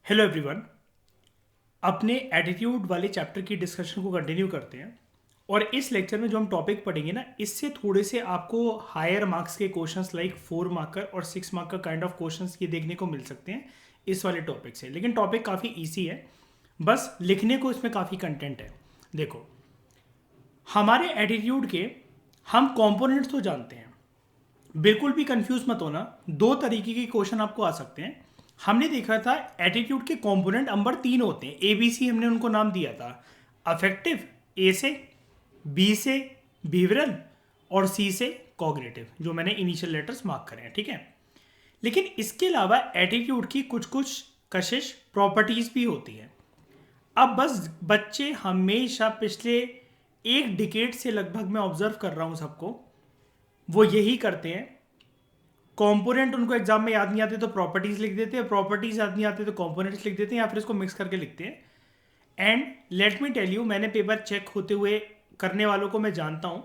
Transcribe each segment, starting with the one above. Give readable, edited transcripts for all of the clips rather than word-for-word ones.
Hello everyone. अपने attitude वाले chapter की डिस्कशन को कंटिन्यू करते हैं। और इस लेक्चर में जो हम टॉपिक पढ़ेंगे ना, इससे थोड़े से आपको हायर मार्क्स के क्वेश्चंस लाइक 4 मार्कर और 6 मार्क का काइंड ऑफ क्वेश्चंस ये देखने को मिल सकते हैं इस वाले टॉपिक से। लेकिन टॉपिक काफ़ी इजी है, बस लिखने को इसमें काफ़ी कंटेंट है। देखो, हमारे एटीट्यूड के हम कंपोनेंट्स तो जानते हैं, बिल्कुल भी कंफ्यूज मत होना। दो तरीके के क्वेश्चन आपको आ सकते हैं। हमने देखा था एटीट्यूड के कंपोनेंट नंबर 3 होते हैं, ABC हमने उनको नाम दिया था। अफेक्टिव ए से, बी से बिहेवियरल और सी से कॉग्निटिव, जो मैंने इनिशियल लेटर्स मार्क करे हैं, ठीक है। लेकिन इसके अलावा एटीट्यूड की कुछ कुछ कशिश प्रॉपर्टीज भी होती है। अब बस बच्चे हमेशा पिछले एक डिकेड से लगभग मैं ऑब्जर्व कर रहा हूं सबको, वो यही करते हैं। कंपोनेंट उनको एग्जाम में याद नहीं आते तो प्रॉपर्टीज लिख देते हैं, प्रॉपर्टीज याद नहीं आते तो कंपोनेंट्स लिख देते हैं, या फिर इसको मिक्स करके लिखते हैं। And let me tell you, मैंने पेपर चेक होते हुए करने वालों को मैं जानता हूँ,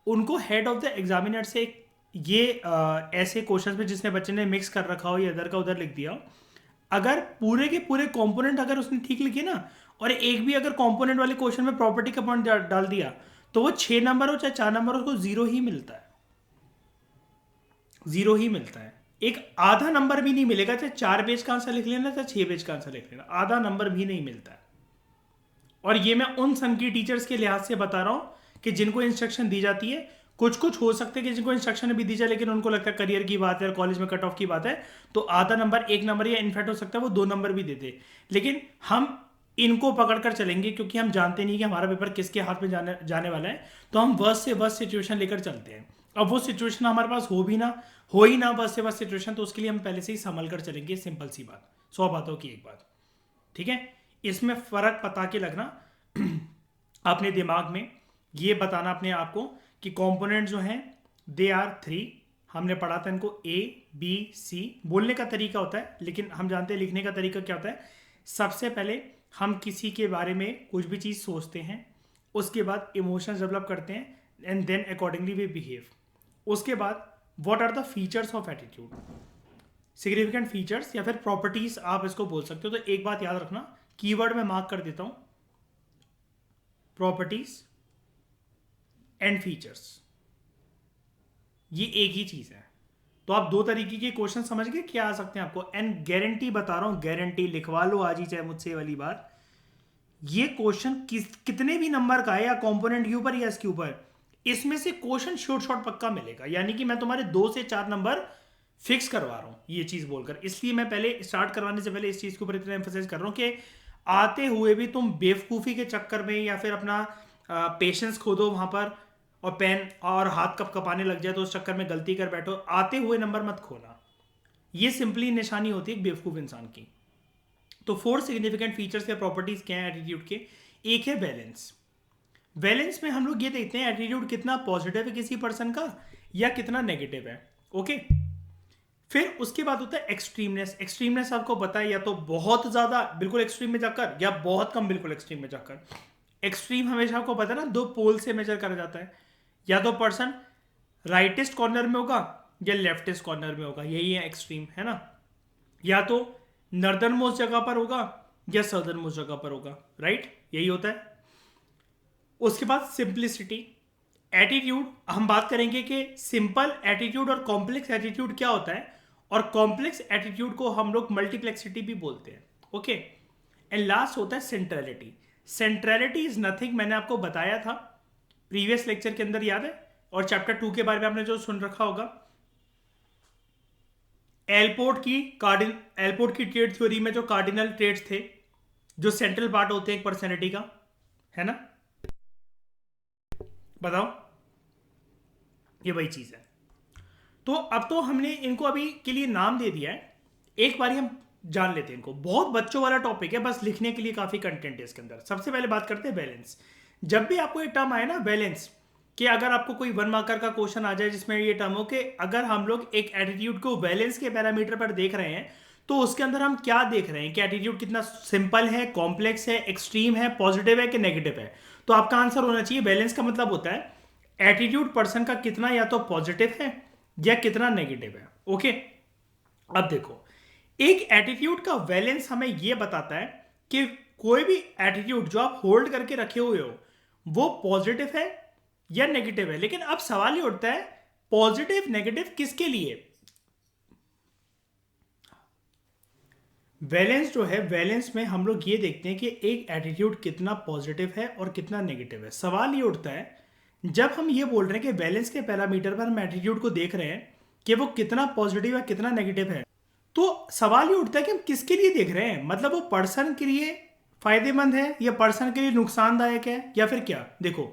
उनको हेड ऑफ द एग्जामिनर से ये ऐसे क्वेश्चन में जिसने बच्चे ने मिक्स कर रखा हो या इधर का उधर लिख दिया हो, अगर पूरे के पूरे कंपोनेंट अगर उसने ठीक लिखे ना, और एक भी अगर कंपोनेंट वाले क्वेश्चन में प्रॉपर्टी का पॉइंट डाल दिया, तो वो 6 नंबर हो चाहे 4 नंबर हो, उसको जीरो ही मिलता है। जीरो ही मिलता है। एक आधा नंबर भी नहीं मिलेगा, चाहे 4 पेज का आंसर लिख लेना चाहे 6 पेज का आंसर लिख लेना, आधा नंबर भी नहीं मिलता है। और ये मैं उन सन की टीचर्स के लिहाज से बता रहा हूं कि जिनको इंस्ट्रक्शन दी जाती है। कुछ कुछ हो सकते हैं कि जिनको इंस्ट्रक्शन भी दी जाए लेकिन उनको लगता है करियर की बात है, कॉलेज में कट ऑफ की बात है, तो आधा नंबर, 1 नंबर, या इनफैक्ट हो सकता है वो 2 नंबर भी देते। लेकिन हम इनको पकड़ कर चलेंगे क्योंकि हम जानते नहीं कि हमारा पेपर किसके हाथ में जाने वाला है, तो हम वर्स्ट से वर्स्ट सिचुएशन लेकर चलते हैं। अब वो सिचुएशन हमारे पास हो ही ना वर्स्ट से वर्स्ट सिचुएशन, तो उसके लिए हम पहले से ही संभल कर चलेंगे। सिंपल सी बात, 100 बातों की एक बात, ठीक है। इसमें फर्क पता के लगना अपने दिमाग में, ये बताना अपने आप को कि कंपोनेंट जो हैं दे आर 3। हमने पढ़ा था इनको ABC। बोलने का तरीका होता है, लेकिन हम जानते हैं लिखने का तरीका क्या होता है। सबसे पहले हम किसी के बारे में कुछ भी चीज़ सोचते हैं, उसके बाद इमोशंस डेवलप करते हैं, and then accordingly we behave. उसके बाद what are the features of attitude, significant features या फिर प्रॉपर्टीज आप इसको बोल सकते हो। तो एक बात याद रखना, कीवर्ड में मार्क कर देता हूं, प्रॉपर्टीज एंड फीचर्स, ये एक ही चीज है। तो आप दो तरीके के क्वेश्चन समझ गए क्या आ सकते हैं आपको। एंड गारंटी बता रहा हूं, गारंटी लिखवा लो आज ही चाहे मुझसे वाली बात, ये क्वेश्चन कितने भी नंबर का है, या कंपोनेंट के ऊपर या इसके ऊपर, इसमें से क्वेश्चन शॉर्ट पक्का मिलेगा। यानी कि मैं तुम्हारे 2 से 4 नंबर फिक्स करवा रहा हूं ये चीज बोलकर। इसलिए मैं पहले स्टार्ट करवाने से पहले इस चीज के ऊपर इतना एम्फोसाइज कर रहा हूं कि आते हुए भी तुम बेवकूफ़ी के चक्कर में या फिर अपना पेशेंस खो दो वहां पर, और पेन और हाथ कप कपाने लग जाए तो उस चक्कर में गलती कर बैठो, आते हुए नंबर मत खोना। ये सिंपली निशानी होती है एक बेवकूफ़ इंसान की। तो 4 सिग्निफिकेंट फीचर्स या प्रॉपर्टीज क्या है एटीट्यूड के। एक है बैलेंस। बैलेंस में हम लोग ये देखते हैं एटीट्यूड कितना पॉजिटिव है किसी पर्सन का या कितना नेगेटिव है, ओके। फिर उसके बाद होता है एक्सट्रीमनेस। एक्सट्रीमनेस आपको पता है, या तो बहुत ज्यादा बिल्कुल एक्सट्रीम में जाकर, या बहुत कम बिल्कुल एक्सट्रीम में जाकर। एक्सट्रीम हमेशा आपको पता है ना, 2 पोल से मेजर करा जाता है। या तो पर्सन राइटेस्ट कॉर्नर में होगा या लेफ्टेस्ट कॉर्नर में होगा, यही है एक्सट्रीम, है ना। या तो नॉर्दर्न मोस्ट जगह पर होगा या सदर्न मोस्ट जगह पर होगा, राइट, यही होता है। उसके बाद सिंप्लिसिटी। एटीट्यूड हम बात करेंगे कि सिंपल एटीट्यूड और कॉम्प्लेक्स एटीट्यूड क्या होता है, और कॉम्प्लेक्स एटीट्यूड को हम लोग मल्टीप्लेक्सिटी भी बोलते हैं, ओके। एंड लास्ट होता है सेंट्रलिटी। सेंट्रलिटी इज नथिंग, मैंने आपको बताया था प्रीवियस लेक्चर के अंदर, याद है। और चैप्टर 2 के बारे में आपने जो सुन रखा होगा, एलपोर्ट की ट्रेड थ्योरी में जो कार्डिनल ट्रेड्स थे, जो सेंट्रल पार्ट होते हैं एक पर्सनैलिटी का, है ना, बताओ, ये वही चीज है। तो अब तो हमने इनको अभी के लिए नाम दे दिया है, एक बार हम जान लेते हैं इनको। बहुत बच्चों वाला टॉपिक है, बस लिखने के लिए काफी कंटेंट है इसके अंदर। सबसे पहले बात करते हैं बैलेंस। जब भी आपको ये टर्म आए ना बैलेंस, कि अगर आपको कोई 1 मार्कर का क्वेश्चन आ जाए जिसमें ये टर्म हो कि अगर हम लोग एक एटीट्यूड को बैलेंस के पैरामीटर पर देख रहे हैं, तो उसके अंदर हम क्या देख रहे हैं कि एटीट्यूड कितना सिंपल है, कॉम्प्लेक्स है, एक्सट्रीम है, पॉजिटिव है कि नेगेटिव है। तो आपका आंसर होना चाहिए, बैलेंस का मतलब होता है एटीट्यूड पर्सन का कितना या तो पॉजिटिव है या कितना नेगेटिव है, ओके। अब देखो, एक एटीट्यूड का वैलेंस हमें यह बताता है कि कोई भी एटीट्यूड जो आप होल्ड करके रखे हुए हो वो पॉजिटिव है या नेगेटिव है। लेकिन अब सवाल ये उठता है, पॉजिटिव नेगेटिव किसके लिए? वैलेंस जो है, वैलेंस में हम लोग ये देखते हैं कि एक एटीट्यूड कितना पॉजिटिव है और कितना नेगेटिव है। सवाल ये उठता है, जब हम ये बोल रहे हैं कि बैलेंस के पैरामीटर पर हम एटीट्यूड को देख रहे हैं कि वो कितना पॉजिटिव है कितना नेगेटिव है, तो सवाल ये उठता है कि हम किसके लिए देख रहे हैं। मतलब वो पर्सन के लिए फायदेमंद है या पर्सन के लिए नुकसानदायक है या फिर क्या? देखो,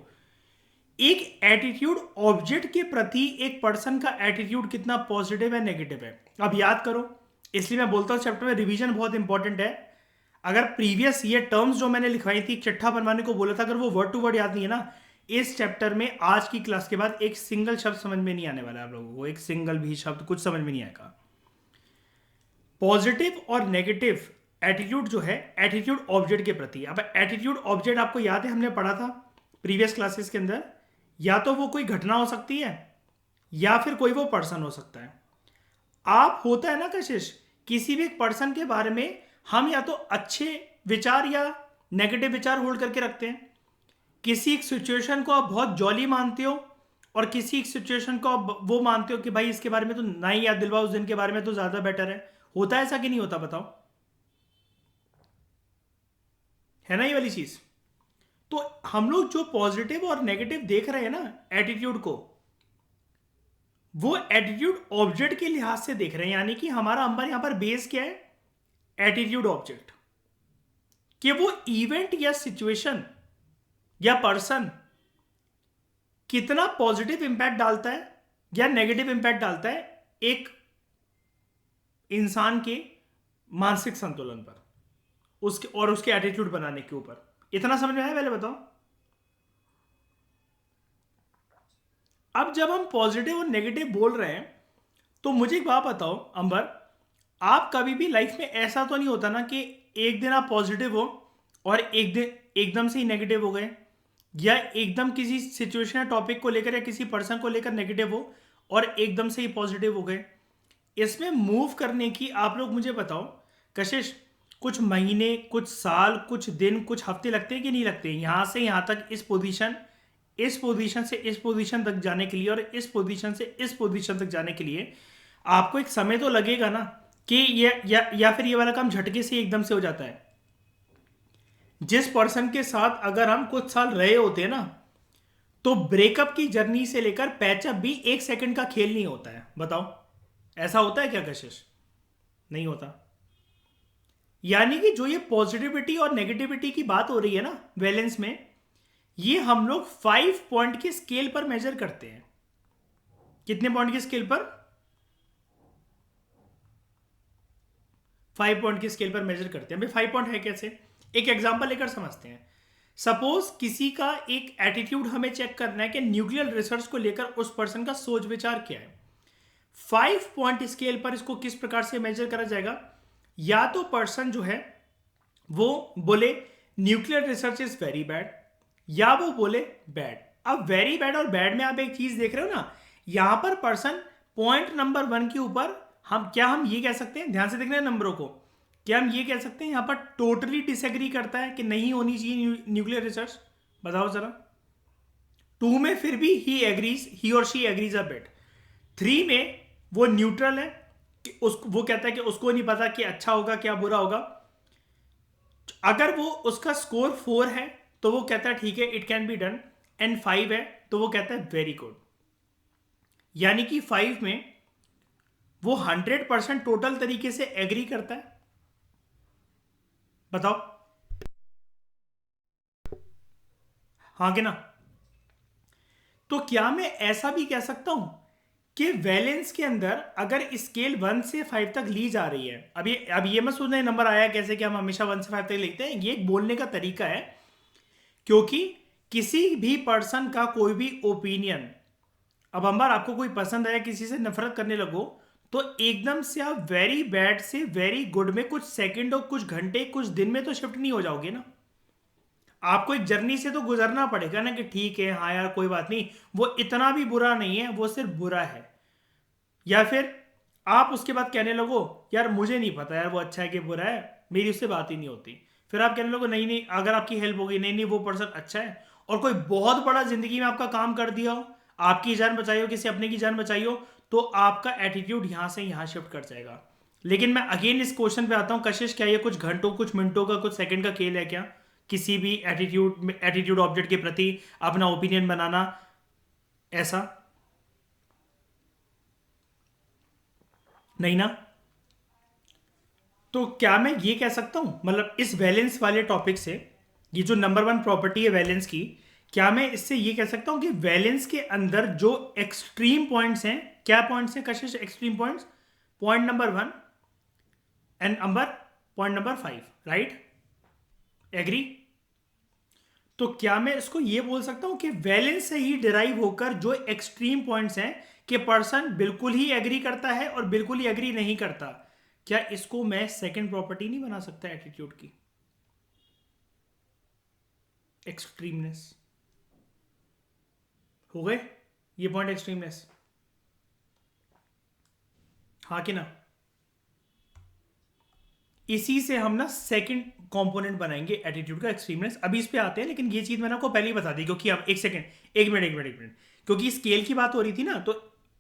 एक एटीट्यूड ऑब्जेक्ट के प्रति एक पर्सन का एटीट्यूड कितना पॉजिटिव है नेगेटिव है, अब याद करो। इसलिए मैं बोलता हूं चैप्टर में रिवीजन बहुत इंपॉर्टेंट है। अगर प्रीवियस ये टर्म्स जो मैंने लिखवाई थी, चिट्ठा बनवाने को बोला था, अगर वो वर्ड टू वर्ड याद नहीं है ना, इस चैप्टर में आज की क्लास के बाद एक सिंगल शब्द समझ में नहीं आने वाला है आप लोगों को। एक सिंगल भी शब्द कुछ समझ में नहीं आएगा। पॉजिटिव और नेगेटिव एटीट्यूड जो है, एटीट्यूड ऑब्जेक्ट के प्रति। अब एटीट्यूड ऑब्जेक्ट आपको याद है, हमने पढ़ा था प्रीवियस क्लासेस के अंदर, या तो वो कोई घटना हो सकती है या फिर कोई वो पर्सन हो सकता है। आप होता है ना कशिश, किसी भी एक पर्सन के बारे में हम या तो अच्छे विचार या नेगेटिव विचार होल्ड करके रखते हैं। किसी एक सिचुएशन को आप बहुत जॉली मानते हो और किसी एक सिचुएशन को आप वो मानते हो कि भाई इसके बारे में तो ना ही याद दिलवाओ, उस दिन के बारे में तो ज्यादा बेटर है। होता है ऐसा कि नहीं होता? बताओ, है ना ये वाली चीज? तो हम लोग जो पॉजिटिव और नेगेटिव देख रहे हैं ना एटीट्यूड को, वो एटीट्यूड ऑब्जेक्ट के लिहाज से देख रहे हैं। यानी कि हमारा अंबर यहां पर बेस क्या है? Attitude object. कि वो इवेंट या सिचुएशन या पर्सन कितना पॉजिटिव इंपैक्ट डालता है या नेगेटिव इंपैक्ट डालता है एक इंसान के मानसिक संतुलन पर, उसके और उसके एटीट्यूड बनाने के ऊपर। इतना समझ में आया? पहले बताओ। अब जब हम पॉजिटिव और नेगेटिव बोल रहे हैं तो मुझे एक बात बताओ अंबर, आप कभी भी लाइफ में ऐसा तो नहीं होता ना कि एक दिन आप पॉजिटिव हो और एक दिन एकदम से ही नेगेटिव हो गए, या एकदम किसी सिचुएशन या टॉपिक को लेकर या किसी पर्सन को लेकर नेगेटिव हो और एकदम से ही पॉजिटिव हो गए। इसमें मूव करने की आप लोग मुझे बताओ कशिश, कुछ महीने, कुछ साल, कुछ दिन, कुछ हफ्ते लगते हैं कि नहीं लगते? यहां से यहां तक इस पोजीशन से इस पोजीशन तक जाने के लिए और इस पोजीशन से इस पोजीशन तक जाने के लिए आपको एक समय तो लगेगा ना कि ये या फिर ये वाला काम झटके से एकदम से हो जाता है। जिस पर्सन के साथ अगर हम कुछ साल रहे होते हैं ना, तो ब्रेकअप की जर्नी से लेकर पैचअप भी एक सेकंड का खेल नहीं होता है। बताओ, ऐसा होता है क्या कशिश? नहीं होता। यानी कि जो ये पॉजिटिविटी और नेगेटिविटी की बात हो रही है ना वैलेंस में, ये हम लोग 5 पॉइंट के स्केल पर मेजर करते हैं। कितने पॉइंट के स्केल पर? 5 पॉइंट के स्केल पर मेजर करते हैं। भाई 5 पॉइंट है कैसे? एक एग्जांपल लेकर समझते हैं। सपोज किसी का एक एटीट्यूड हमें चेक करना है कि न्यूक्लियर रिसर्च को लेकर उस पर्सन का सोच विचार क्या है। 5 पॉइंट स्केल पर इसको किस प्रकार से मेजर करा जाएगा? या तो पर्सन जो है वो बोले nuclear research is very bad, या वो बोले बैड। अब वेरी बैड और बैड में आप एक चीज देख रहे हो ना, यहां पर पर्सन पॉइंट नंबर 1 के ऊपर हम ये कह सकते हैं, ध्यान से देख रहे हैं नंबरों को, क्या हम ये कह सकते हैं यहां पर टोटली डिसएग्री करता है कि नहीं होनी चाहिए न्यूक्लियर रिसर्च? बताओ जरा। 2 में फिर भी ही और शी एग्रीज अ बिट। 3 में वो न्यूट्रल है कि वो कहता है कि उसको नहीं पता कि अच्छा होगा क्या बुरा होगा। अगर वो उसका स्कोर 4 है तो वो कहता है ठीक है it can be done, and 5 है तो वो कहता है वेरी गुड। यानी कि 5 में वो 100% टोटल तरीके से एग्री करता है। बताओ हाँ कि ना? तो क्या मैं ऐसा भी कह सकता हूं कि वैलेंस के अंदर अगर स्केल 1 से 5 तक ली जा रही है, अब ये मत सोचना नंबर आया कैसे कि हम हमेशा 1 से 5 तक लिखते हैं, ये एक बोलने का तरीका है। क्योंकि किसी भी पर्सन का कोई भी ओपिनियन, अब अंबर आपको कोई पसंद आया, किसी से नफरत करने लगो, तो एकदम से आप वेरी बैड से वेरी गुड में कुछ सेकंड और कुछ घंटे कुछ दिन में तो शिफ्ट नहीं हो जाओगे ना। आपको एक जर्नी से तो गुजरना पड़ेगा ना कि ठीक है हाँ यार कोई बात नहीं, वो इतना भी बुरा नहीं है, वो सिर्फ बुरा है। या फिर आप उसके बाद कहने लगो यार मुझे नहीं पता यार वो अच्छा है कि बुरा है, मेरी उससे बात ही नहीं होती। फिर आप कहने लगो नहीं नहीं, अगर आपकी हेल्प होगी, नहीं नहीं वो पर्सन अच्छा है, और कोई बहुत बड़ा जिंदगी में आपका काम कर दिया हो, आपकी जान बचाई हो, किसी अपने की जान बचाई हो, तो आपका एटीट्यूड यहां से यहां शिफ्ट कर जाएगा। लेकिन मैं अगेन इस क्वेश्चन पे आता हूँ, कशिश क्या ये कुछ घंटों, कुछ मिनटों का, कुछ सेकंड का खेल है क्या? किसी भी एटीट्यूड ऑब्जेक्ट के प्रति अपना ओपिनियन बनाना, ऐसा नहीं ना। तो क्या मैं ये कह सकता हूं, मतलब इस वैलेंस वाले टॉपिक से, ये जो नंबर वन प्रॉपर्टी है वैलेंस की, क्या मैं इससे ये कह सकता हूं कि वैलेंस के अंदर जो एक्सट्रीम पॉइंट्स हैं, क्या पॉइंट्स हैं Kashish extreme points? Point number one and number point number 5, right? Agree? तो क्या मैं इसको ये बोल सकता हूं कि वैलेंस से ही डिराइव होकर जो एक्सट्रीम पॉइंट्स हैं कि पर्सन बिल्कुल ही एग्री करता है और बिल्कुल ही एग्री नहीं करता, क्या इसको मैं सेकंड प्रॉपर्टी नहीं बना सकता एटीट्यूड की? एक्सट्रीमनेस हो गए ये पॉइंट, एक्सट्रीमनेस, हाँ कि ना? इसी से हम ना सेकंड कंपोनेंट बनाएंगे एटीट्यूड का, एक्सट्रीमनेस। अभी इस पे आते हैं, लेकिन ये चीज मैंने आपको पहले ही बता दी, क्योंकि अब एक सेकंड, एक मिनट, क्योंकि स्केल की बात हो रही थी ना, तो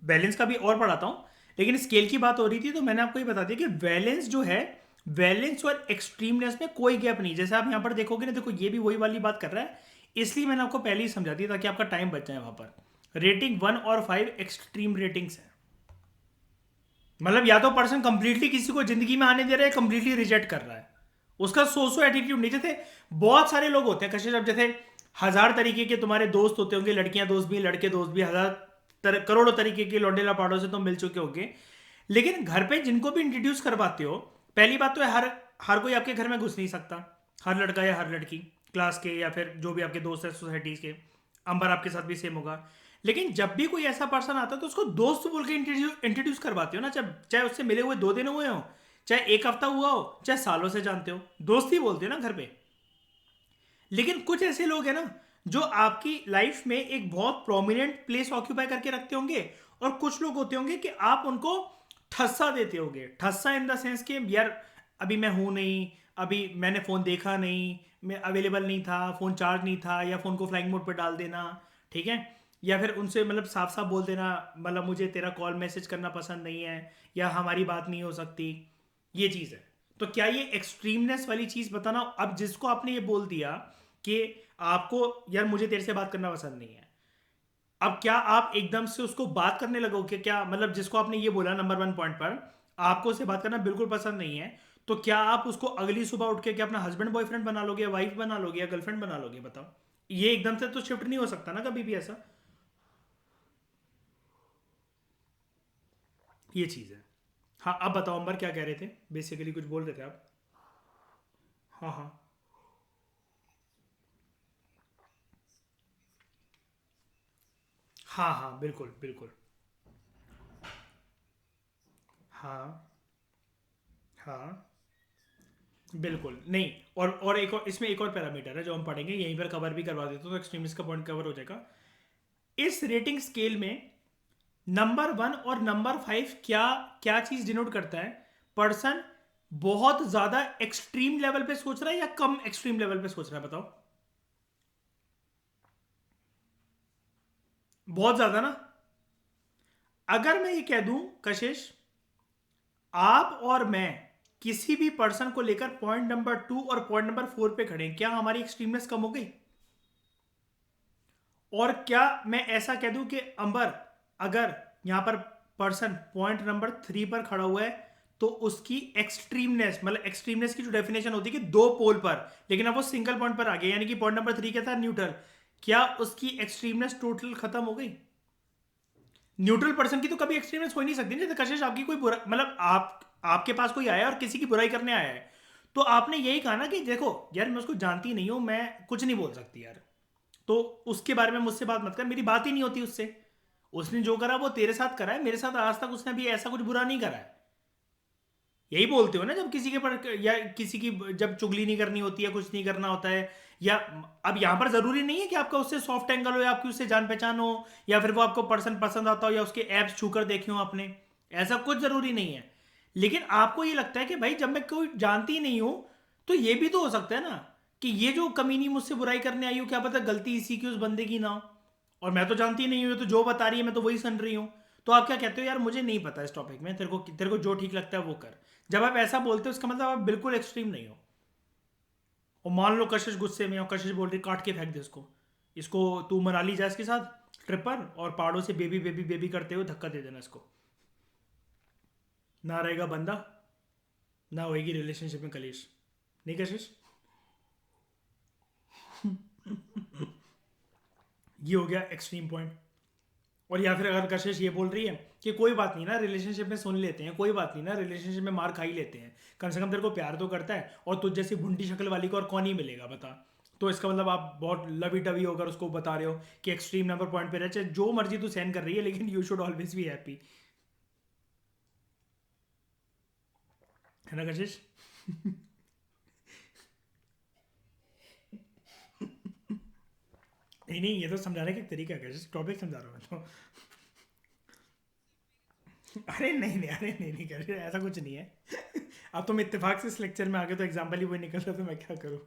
बैलेंस का भी और पढ़ाता हूं, लेकिन स्केल की बात हो रही थी तो मैंने आपको ये बता दिया कि बैलेंस जो है, बैलेंस और एक्सट्रीमनेस में कोई गैप नहीं। जैसे आप यहां पर देखोगे ना, देखो ये भी वही वाली बात कर रहा है, इसलिए मैंने आपको पहले ही समझा दी ताकि आपका टाइम बच जाए। वहां पर रेटिंग 1 और 5 एक्सट्रीम रेटिंग्स है, मतलब या तो पर्सन कंप्लीटली किसी को जिंदगी में आने दे रहा है, कंप्लीटली रिजेक्ट कर रहा है, उसका सो एटीट्यूड नहीं। जैसे बहुत सारे लोग होते हैं कशिश, अब जैसे 1000 तरीके के तुम्हारे दोस्त होते होंगे, लड़कियां दोस्त भी, लड़के दोस्त भी, करोड़ों तरीके के लौंडे लपाड़ों से तुम मिल चुके होंगे। लेकिन घर पे जिनको भी इंट्रोड्यूस करवाते हो, पहली बात तो है, हर हर कोई आपके घर में घुस नहीं सकता, हर लड़का या हर लड़की क्लास के या फिर जो भी आपके दोस्त है सोसाइटीज के, अंबर आपके साथ भी सेम होगा। लेकिन जब भी कोई ऐसा पर्सन आता है तो उसको दोस्त बोल के इंट्रोड्यूस करवाते हो ना, जब चाहे उससे मिले हुए 2 दिन हुए हो, चाहे 1 हफ्ता हुआ हो, चाहे सालों से जानते हो, दोस्त ही बोलते हो ना घर पे। लेकिन कुछ ऐसे लोग हैं ना जो आपकी लाइफ में एक बहुत प्रोमिनेंट प्लेस ऑक्यूपाई करके रखते होंगे, और कुछ लोग होते होंगे कि आप उनको ठस्सा देते होंगे। ठस्सा इन द सेंस कि यार अभी मैं हूं नहीं, अभी मैंने फोन देखा नहीं, मैं अवेलेबल नहीं था, फोन चार्ज नहीं था, या फोन को फ्लाइंग मोड पर डाल देना, ठीक है? या फिर उनसे मतलब साफ साफ बोल देना, मतलब मुझे तेरा कॉल मैसेज करना पसंद नहीं है, या हमारी बात नहीं हो सकती, ये चीज़ है। तो क्या ये एक्सट्रीमनेस वाली चीज़ बताना, अब जिसको आपने ये बोल दिया कि आपको यार मुझे तेरे से बात करना पसंद नहीं है, अब क्या आप एकदम से उसको बात करने लगोगे? क्या मतलब जिसको आपने ये बोला नंबर 1 पॉइंट पर, आपको उससे बात करना बिल्कुल पसंद नहीं है, तो क्या आप उसको अगली सुबह उठ के क्या अपना हस्बैंड बॉयफ्रेंड बना लोगे, या वाइफ बना लोगे, या गर्लफ्रेंड बना लोगे? बताओ, ये एकदम से तो शिफ्ट नहीं हो सकता ना कभी भी ऐसा। ये चीज़ है। हाँ अब बताओ अंबर, क्या कह रहे थे? बेसिकली कुछ बोल रहे थे आप। हाँ हाँ। हाँ हाँ बिल्कुल बिल्कुल। हाँ हाँ बिल्कुल नहीं। और एक और इसमें एक और पैरामीटर है जो हम पढ़ेंगे, यहीं पर कवर भी करवा देते तो एक्सट्रीमिस्ट का पॉइंट कवर हो जाएगा। इस रेटिंग स्केल में नंबर 1 और नंबर 5 क्या क्या चीज डिनोट करता है? पर्सन बहुत ज्यादा एक्सट्रीम लेवल पे सोच रहा है या कम एक्सट्रीम लेवल पे सोच रहा है? बताओ। बहुत ज्यादा ना। अगर मैं ये कह दूं कशिश, आप और मैं किसी भी पर्सन को लेकर पॉइंट नंबर 2 और पॉइंट नंबर 4 पे खड़े हैं, क्या हमारी एक्सट्रीमनेस कम हो गई? और क्या मैं ऐसा कह दूं कि अंबर, अगर यहां पर पर्सन पॉइंट नंबर 3 पर खड़ा हुआ है, तो उसकी एक्सट्रीमनेस, मतलब एक्सट्रीमनेस की जो डेफिनेशन होती है कि दो पोल पर, लेकिन अब वो सिंगल पॉइंट पर आ गया, यानी कि पॉइंट नंबर 3 क्या था? न्यूट्रल। क्या उसकी एक्सट्रीमनेस टोटल खत्म हो गई? न्यूट्रल पर्सन की तो कभी एक्सट्रीमनेस हो ही नहीं सकती। जैसे कशिश आपकी कोई बुरा, मतलब आप, आपके पास कोई आया और किसी की बुराई करने आया है, तो आपने यही कहा ना कि देखो यार मैं उसको जानती नहीं हूं, मैं कुछ नहीं बोल सकती यार, तो उसके बारे में मुझसे बात मत कर, मेरी बात ही नहीं होती उससे। उसने जो करा वो तेरे साथ करा है, मेरे साथ आज तक उसने भी ऐसा कुछ बुरा नहीं करा है। यही बोलते हो ना जब किसी के पर, या किसी की जब चुगली नहीं करनी होती है, कुछ नहीं करना होता है, या अब यहां पर जरूरी नहीं है कि आपका उससे सॉफ्ट एंगल हो, या आपकी उससे जान पहचान हो, या फिर वो आपको पर्सन पसंद आता हो, या उसके एप्स छूकर देखे हो आपने, ऐसा कुछ जरूरी नहीं है। लेकिन आपको ये लगता है कि भाई जब मैं कोई जानती ही नहीं हूं तो ये भी तो हो सकता है ना कि ये जो कमीनी मुझसे बुराई करने आई हो, क्या पता गलती इसी की उस बंदे की ना हो, और मैं तो जानती नहीं हूँ, तो जो बता रही है मैं तो वही सुन रही हूँ। तो आप क्या कहते हो, यार मुझे नहीं पता इस टॉपिक में, तेरे को जो ठीक लगता है वो कर। जब आप ऐसा बोलते हो उसका मतलब आप बिल्कुल एक्सट्रीम नहीं हो। और मान लो कशिश गुस्से में, और कशिश बोल रही काट के फेंक दे इसको, इसको तू मनाली जा इसके साथ ट्रिप पर, और पहाड़ों से बेबी बेबी बेबी करते हुए धक्का दे देना इसको, ना रहेगा बंदा, ना होएगी रिलेशनशिप में कलेश। नहीं कशिश? ये हो गया एक्सट्रीम पॉइंट। और या फिर अगर कशिश ये बोल रही है कि कोई बात नहीं ना, रिलेशनशिप में सुन लेते हैं, कोई बात नहीं ना, रिलेशनशिप में मार खा ही लेते हैं, कम से कम तेरे को प्यार तो करता है, और तुझ जैसी भुंडी शक्ल वाली को और कौन ही मिलेगा बता। तो इसका मतलब आप बहुत लवी टवी होकर उसको बता रहे हो कि एक्सट्रीम नंबर पॉइंट पे रहे, चाहे जो मर्जी तू सहन कर रही है, लेकिन you should always be happy. है ना कशिश? नहीं नहीं, ये तो समझाने का एक तरीका है कशिश, टॉपिक समझा रहा हूँ मैं तो। अरे नहीं नहीं, अरे नहीं नहीं कशिश, ऐसा कुछ नहीं है। अब तुम इत्तेफाक से इस लेक्चर में आ गए तो एग्जाम्पल ही वही निकल रहा, तो मैं क्या करूँ।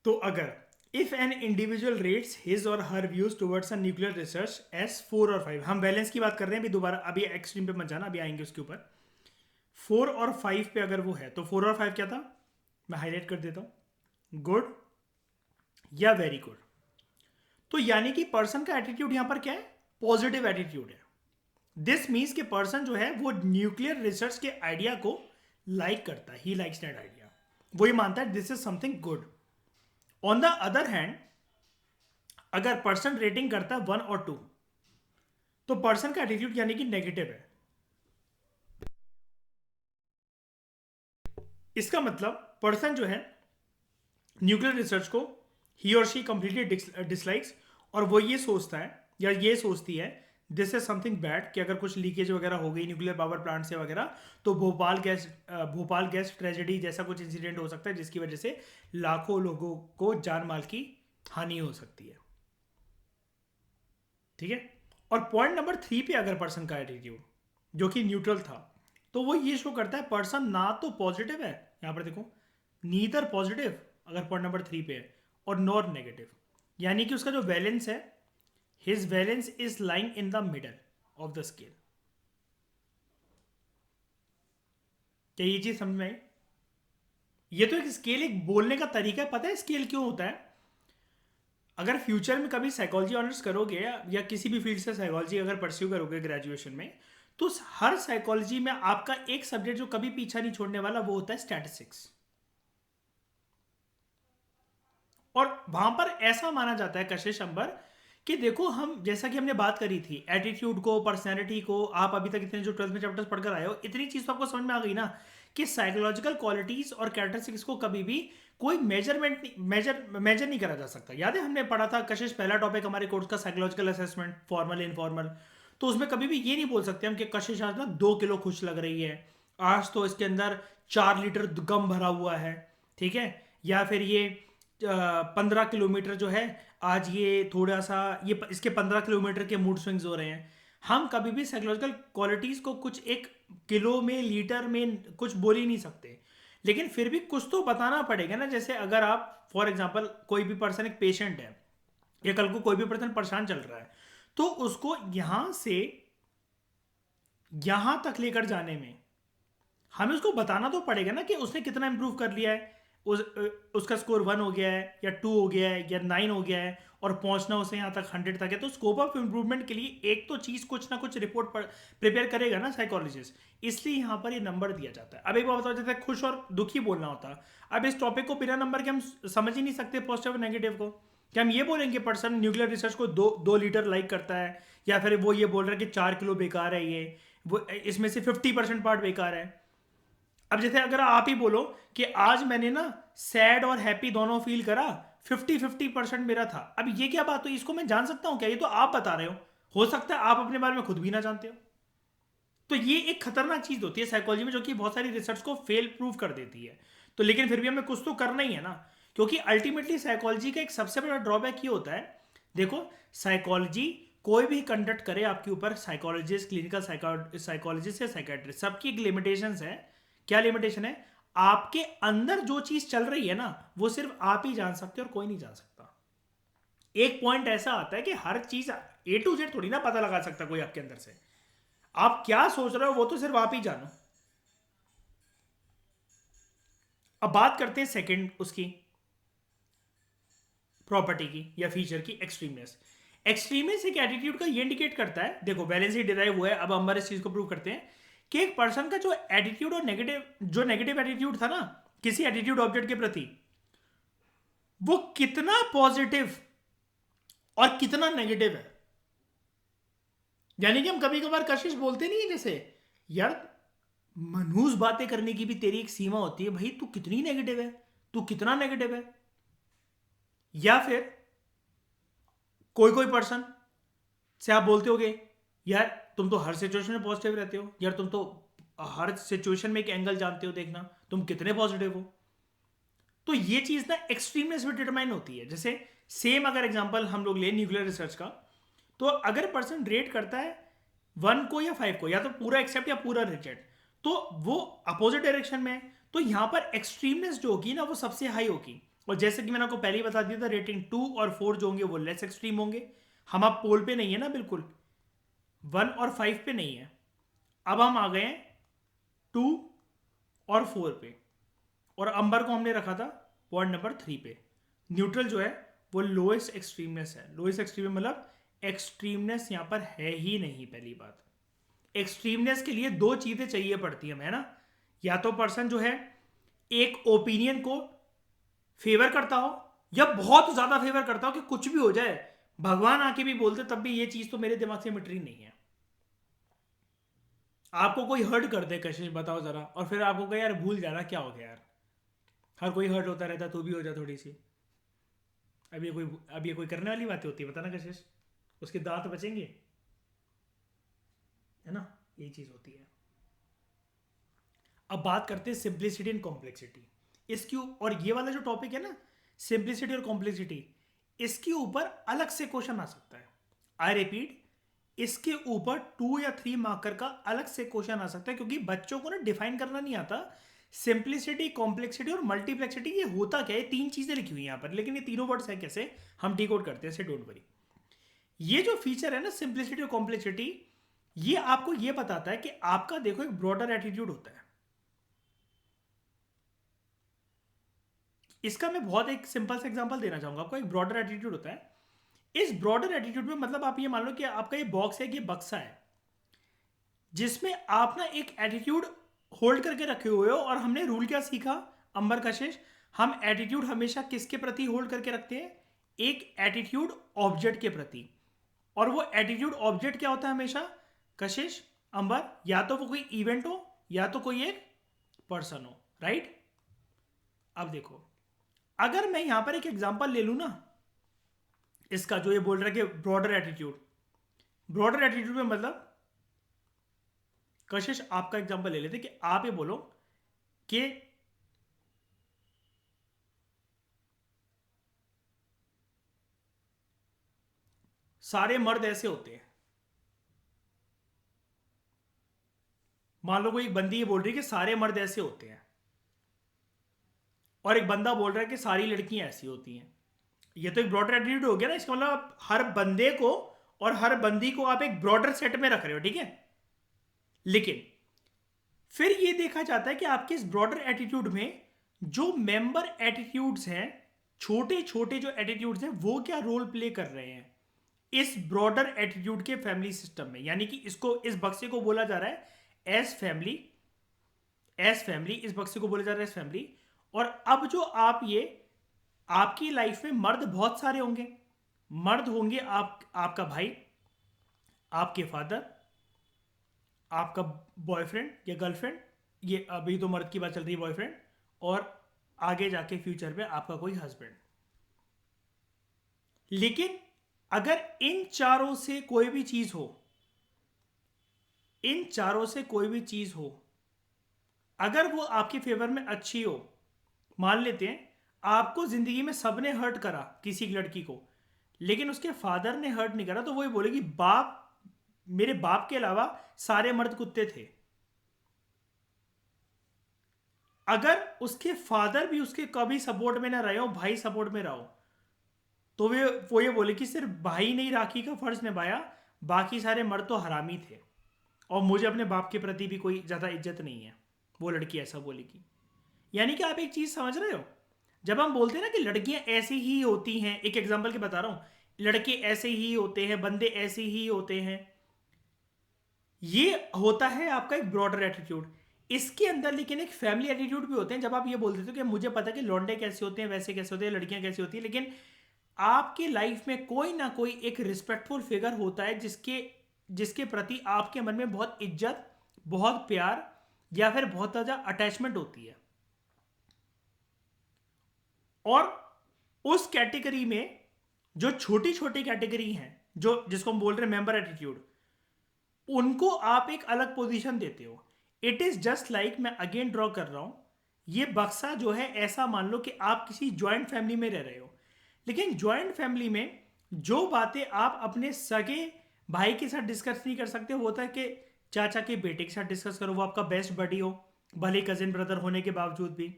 तो अगर if an individual rates his or her views towards a nuclear research as 4 और 5, हम बैलेंस की बात कर रहे हैं अभी, दोबारा अभी एक्सट्रीम पे मत जाना, अभी आएंगे उसके ऊपर। 4 और 5 पे अगर वो है, तो 4 और 5 क्या था, मैं हाईलाइट कर देता हूं, गुड या वेरी गुड। तो यानी कि पर्सन का एटीट्यूड यहां पर क्या है, पॉजिटिव एटीट्यूड है। दिस मीन्स कि पर्सन जो है वो न्यूक्लियर रिसर्च के आइडिया को लाइक करता है, ही लाइक्स दैट आइडिया, वो ये मानता है this is something good. On the other hand, अगर पर्सन रेटिंग करता है 1 और 2, तो पर्सन का एटीट्यूड यानी कि नेगेटिव है। इसका मतलब पर्सन जो है न्यूक्लियर रिसर्च को ही और शी कंप्लीटली डिसलाइक्स, और वो ये सोचता है या ये सोचती है दिस इज समथिंग बैड, कि अगर कुछ लीकेज वगैरह हो गई न्यूक्लियर पावर प्लांट से वगैरह, तो भोपाल गैस ट्रेजेडी जैसा कुछ इंसिडेंट हो सकता है, जिसकी वजह से लाखों लोगों को जान माल की हानि हो सकती है। ठीक है। और पॉइंट नंबर 3 पे अगर पर्सन का एटीट्यूड जो कि न्यूट्रल था, तो वो ये शो करता है पर्सन ना तो पॉजिटिव है, यहां पर देखो, नीदर पॉजिटिव अगर पॉइंट नंबर 3 पे है, और नॉर नेगेटिव, यानी कि उसका जो वैलेंस है, his valence is lying in the middle of the scale. क्या ये चीज समझ में आई? ये तो एक स्केल, एक बोलने का तरीका है। पता है स्केल क्यों होता है? अगर फ्यूचर में कभी साइकोलॉजी ऑनर्स करोगे या किसी भी फील्ड से साइकोलॉजी अगर परस्यू करोगे ग्रेजुएशन में, तो हर साइकोलॉजी में आपका एक सब्जेक्ट जो कभी पीछा नहीं छोड़ने वाला, वो होता है स्टैटिस्टिक्स। और वहां पर ऐसा माना जाता है कशिश अंबर कि देखो, हम जैसा कि हमने बात करी थी एटीट्यूड को, पर्सनैलिटी को, आप अभी तक इतने जो 12th में चैप्टर्स पढ़कर आए हो, इतनी चीज तो आपको समझ में आ गई ना कि साइकोलॉजिकल क्वालिटीज और कैरेक्टरिस्टिक्स को कभी भी कोई मेजर नहीं करा जा सकता। याद है हमने पढ़ा था कशिश, पहला टॉपिक हमारे कोर्स का साइकोलॉजिकल असेसमेंट, फॉर्मल इनफॉर्मल। तो उसमें कभी भी ये नहीं बोल सकते हम कि कशिश आज ना 2 किलो खुश लग रही है, आज तो इसके अंदर 4 लीटर गम भरा हुआ है, ठीक है, या फिर ये 15 किलोमीटर जो है आज ये थोड़ा सा, ये इसके 15 किलोमीटर के मूड स्विंग्स हो रहे हैं। हम कभी भी साइकोलॉजिकल क्वालिटीज को कुछ एक किलो में, लीटर में कुछ बोल ही नहीं सकते, लेकिन फिर भी कुछ तो बताना पड़ेगा ना। जैसे अगर आप फॉर एग्जांपल कोई भी पर्सन एक पेशेंट है, या कल को कोई भी पर्सन परेशान चल रहा है, तो उसको यहां से यहां तक लेकर जाने में हमें उसको बताना तो पड़ेगा ना कि उसने कितना इंप्रूव कर लिया है, उसका स्कोर 1 हो गया है या 2 हो गया है या 9 हो गया है, और पहुंचना उसे यहाँ तक 100 तक है। तो स्कोप ऑफ इंप्रूवमेंट के लिए एक तो चीज कुछ ना कुछ रिपोर्ट प्रिपेयर करेगा ना साइकोलॉजिस्ट, इसलिए यहाँ पर ये नंबर दिया जाता है। अब एक बात बताओ, जैसे खुश और दुखी बोलना होता है, अब इस टॉपिक को बिना नंबर के हम समझ ही नहीं सकते, पॉजिटिव और नेगेटिव को। क्या हम ये बोलेंगे पर्सन न्यूक्लियर रिसर्च को 2 लीटर लाइक करता है, या फिर वो ये बोल रहा है कि 4 किलो बेकार है, ये वो इसमें से 50% पार्ट बेकार है। अब जैसे अगर आप ही बोलो कि आज मैंने ना सैड और हैप्पी दोनों फील करा, 50-50% मेरा था, अब ये क्या बात हुई, इसको मैं जान सकता हूं क्या? ये तो आप बता रहे हो सकता है आप अपने बारे में खुद भी ना जानते हो। तो ये एक खतरनाक चीज होती है साइकोलॉजी में, जो कि बहुत सारी रिसर्च को फेल प्रूव कर देती है। तो लेकिन फिर भी हमें कुछ तो करना ही है ना, क्योंकि अल्टीमेटली साइकोलॉजी का एक सबसे बड़ा ड्रॉबैक ये होता है, देखो साइकोलॉजी कोई भी कंडक्ट करे आपके ऊपर, साइकोलॉजिस्ट, क्लिनिकल साइकोलॉजिस्ट या साइकेट्रिस्ट, सबकी एक लिमिटेशंस है। क्या लिमिटेशन है? आपके अंदर जो चीज चल रही है ना, वो सिर्फ आप ही जान सकते हो और कोई नहीं जान सकता। एक पॉइंट ऐसा आता है कि हर चीज ए टू जेड थोड़ी ना पता लगा सकता कोई आपके अंदर से। आप क्या सोच रहे हो वो तो सिर्फ आप ही जानो। अब बात करते हैं सेकंड उसकी प्रॉपर्टी की या फीचर की, एक्सट्रीमनेस। एक्सट्रीमनेस एक एटीट्यूड का ये इंडिकेट करता है, देखो बैलेंस ही डिराइव हुआ है, अब हम इस चीज को प्रूव करते हैं कि एक पर्सन का जो एटीट्यूड और नेगेटिव एटीट्यूड था ना किसी एटीट्यूड ऑब्जेक्ट के प्रति, वो कितना पॉजिटिव और कितना नेगेटिव है। यानी कि हम कभी कभार कशिश बोलते नहीं है जैसे, यार मनहूस बातें करने की भी तेरी एक सीमा होती है भाई, तू कितनी नेगेटिव है, तू कितना नेगेटिव है। या फिर कोई कोई पर्सन से आप बोलते होगे, यार तुम तो हर सिचुएशन में पॉजिटिव रहते हो, यार तुम तो हर सिचुएशन में एक एंगल जानते हो देखना, तुम कितने पॉजिटिव हो। तो ये चीज ना एक्सट्रीमनेस में डिटरमाइन होती है। जैसे सेम अगर एग्जांपल हम लोग ले न्यूक्लियर रिसर्च का, तो अगर पर्सन रेट करता है 1 को या 5 को, या तो पूरा एक्सेप्ट या पूरा रिजेक्ट, तो वो अपोजिट डायरेक्शन में है। तो यहां पर एक्सट्रीमनेस जो होगी ना वो सबसे हाई होगी। और जैसे कि मैंने आपको पहले ही बता दिया था, रेटिंग 2 और 4 जो होंगे वो लेस एक्सट्रीम होंगे। हम आप पोल पे नहीं है ना, बिल्कुल 1 और 5 पे नहीं है। अब हम आ गए 2 और 4 पे, और अंबर को हमने रखा था पॉइंट नंबर 3 पे। न्यूट्रल जो है वो लोएस्ट एक्सट्रीमनेस है। लोएस्ट एक्सट्रीम मतलब एक्सट्रीमनेस यहां पर है ही नहीं। पहली बात, एक्सट्रीमनेस के लिए दो चीजें चाहिए पड़ती है ना, या तो पर्सन जो है एक ओपिनियन को फेवर करता हो, या बहुत ज्यादा फेवर करता हो कि कुछ भी हो जाए, भगवान आके भी बोलते तब भी ये चीज तो मेरे दिमाग से मिट रही नहीं है। आपको कोई हर्ट कर दे कशिश, बताओ जरा, और फिर आपको कहे यार भूल जाना क्या हो गया यार, हर कोई हर्ट होता रहता, तू भी हो जा थोड़ी सी। अब ये कोई करने वाली बातें होती है, बताना कशिश, उसके दांत बचेंगे? है ना, यही चीज होती है। अब बात करते हैं सिंप्लिसिटी एंड कॉम्प्लेक्सिटी। इसकी और ये वाला जो टॉपिक है ना, सिंप्लिसिटी और कॉम्प्लेक्सिटी, इसके ऊपर अलग से क्वेश्चन आ सकता है। आई रिपीट, इसके ऊपर 2 या 3 मार्कर का अलग से क्वेश्चन आ सकता है, क्योंकि बच्चों को ना डिफाइन करना नहीं आता। सिंप्लिसिटी, कॉम्प्लेक्सिटी और मल्टीप्लेक्सिटी, ये होता क्या है? 3 चीजें लिखी हुई हैं यहाँ पर, लेकिन ये तीनों वर्ड्स है कैसे, हम डिकोड करते हैं, डोंट वरी। ये जो फीचर है ना सिंप्लिसिटी और कॉम्प्लेक्सिटी, ये आपको ये बताता है कि आपका देखो एक ब्रॉडर एटीट्यूड होता है। इसका मैं बहुत एक सिंपल सा एग्जांपल देना चाहूंगा आपको। एक ब्रॉडर एटीट्यूड होता है। इस ब्रॉडर एटीट्यूड में मतलब आप ये मान लो कि आपका ये बॉक्स है, ये बक्सा है, जिसमें आप ना एक एटीट्यूड होल्ड करके रखे हुए हो। और हमने रूल क्या सीखा अंबर कशिश, हम एटीट्यूड हमेशा किसके प्रति होल्ड करके रखते हैं? एक एटीट्यूड ऑब्जेक्ट के प्रति। और वो एटीट्यूड ऑब्जेक्ट क्या होता है हमेशा कशिश, अंबर? या तो वो कोई इवेंट हो, या तो कोई एक पर्सन हो, राइट? अब देखो, अगर मैं यहां पर एक एग्जांपल ले लू ना, इसका जो ये बोल रहा है कि ब्रॉडर एटीट्यूड, ब्रॉडर एटीट्यूड में मतलब कशिश आपका एग्जांपल ले लेते कि आप ये बोलो कि सारे मर्द ऐसे होते हैं। मान लो कोई एक बंदी ये बोल रही है कि सारे मर्द ऐसे होते हैं, और एक बंदा बोल रहा है कि सारी लड़कियां ऐसी होती हैं। ये तो एक ब्रॉडर एटीट्यूड हो गया ना। इसका मतलब आप हर बंदे को और हर बंदी को आप एक ब्रॉडर सेट में रख रहे हो, ठीक है। लेकिन फिर ये देखा जाता है कि आपके इस ब्रॉडर एटीट्यूड में जो मेंबर एटीट्यूड्स हैं, छोटे छोटे जो एटीट्यूड्स हैं, वो क्या रोल प्ले कर रहे हैं इस ब्रॉडर एटीट्यूड के फैमिली सिस्टम में। यानी कि इसको, इस बक्से को बोला जा रहा है एज फैमिली। एज फैमिली, इस बक्से को बोला जा रहा है एज फैमिली। और अब जो आप ये, आपकी लाइफ में मर्द बहुत सारे होंगे। मर्द होंगे आपका भाई, आपके फादर, आपका बॉयफ्रेंड या गर्लफ्रेंड, ये अभी तो मर्द की बात चल रही है, बॉयफ्रेंड, और आगे जाके फ्यूचर में आपका कोई हस्बैंड। लेकिन अगर इन चारों से कोई भी चीज हो, इन चारों से कोई भी चीज हो, अगर वो आपके फेवर में अच्छी हो, मान लेते हैं आपको जिंदगी में सबने हर्ट करा किसी लड़की को, लेकिन उसके फादर ने हर्ट नहीं करा, तो वो ये बोलेगी बाप, मेरे बाप के अलावा सारे मर्द कुत्ते थे। अगर उसके फादर भी उसके कभी सपोर्ट में ना रहे हो, भाई सपोर्ट में रहो, तो वो ये बोले कि सिर्फ भाई ने ही राखी का फर्ज निभाया, बाकी सारे मर्द तो हरामी थे, और मुझे अपने बाप के प्रति भी कोई ज़्यादा इज्जत नहीं है। वो लड़की ऐसा बोलेगी। यानी कि आप एक चीज़ समझ रहे हो, जब हम बोलते हैं ना कि लड़कियां ऐसी ही होती हैं, एक एग्जांपल के बता रहा हूं, लड़के ऐसे ही होते हैं, बंदे ऐसे ही होते हैं, ये होता है आपका एक ब्रॉडर एटीट्यूड। इसके अंदर लेकिन एक फैमिली एटीट्यूड भी होते हैं, जब आप ये बोल देते हो कि मुझे पता है कि लौंडे कैसे होते हैं, वैसे कैसे होते हैं, लड़कियां कैसी होती हैं, लेकिन आपकी लाइफ में कोई ना कोई एक रिस्पेक्टफुल फिगर होता है जिसके जिसके प्रति आपके मन में बहुत इज्जत, बहुत प्यार, या फिर बहुत ज़्यादा अटैचमेंट होती है। और उस कैटेगरी में जो छोटी छोटी कैटेगरी हैं, जो जिसको हम बोल रहे हैं मेंबर एटीट्यूड, उनको आप एक अलग पोजीशन देते हो। इट इज जस्ट लाइक, मैं अगेन ड्रॉ कर रहा हूं, ये बक्सा जो है, ऐसा मान लो कि आप किसी ज्वाइंट फैमिली में रह रहे हो, लेकिन ज्वाइंट फैमिली में जो बातें आप अपने सगे भाई के साथ डिस्कस नहीं कर सकते, वो होता है कि चाचा के बेटे के साथ डिस्कस करो, वो आपका बेस्ट बडी हो, भले कजिन ब्रदर होने के बावजूद भी।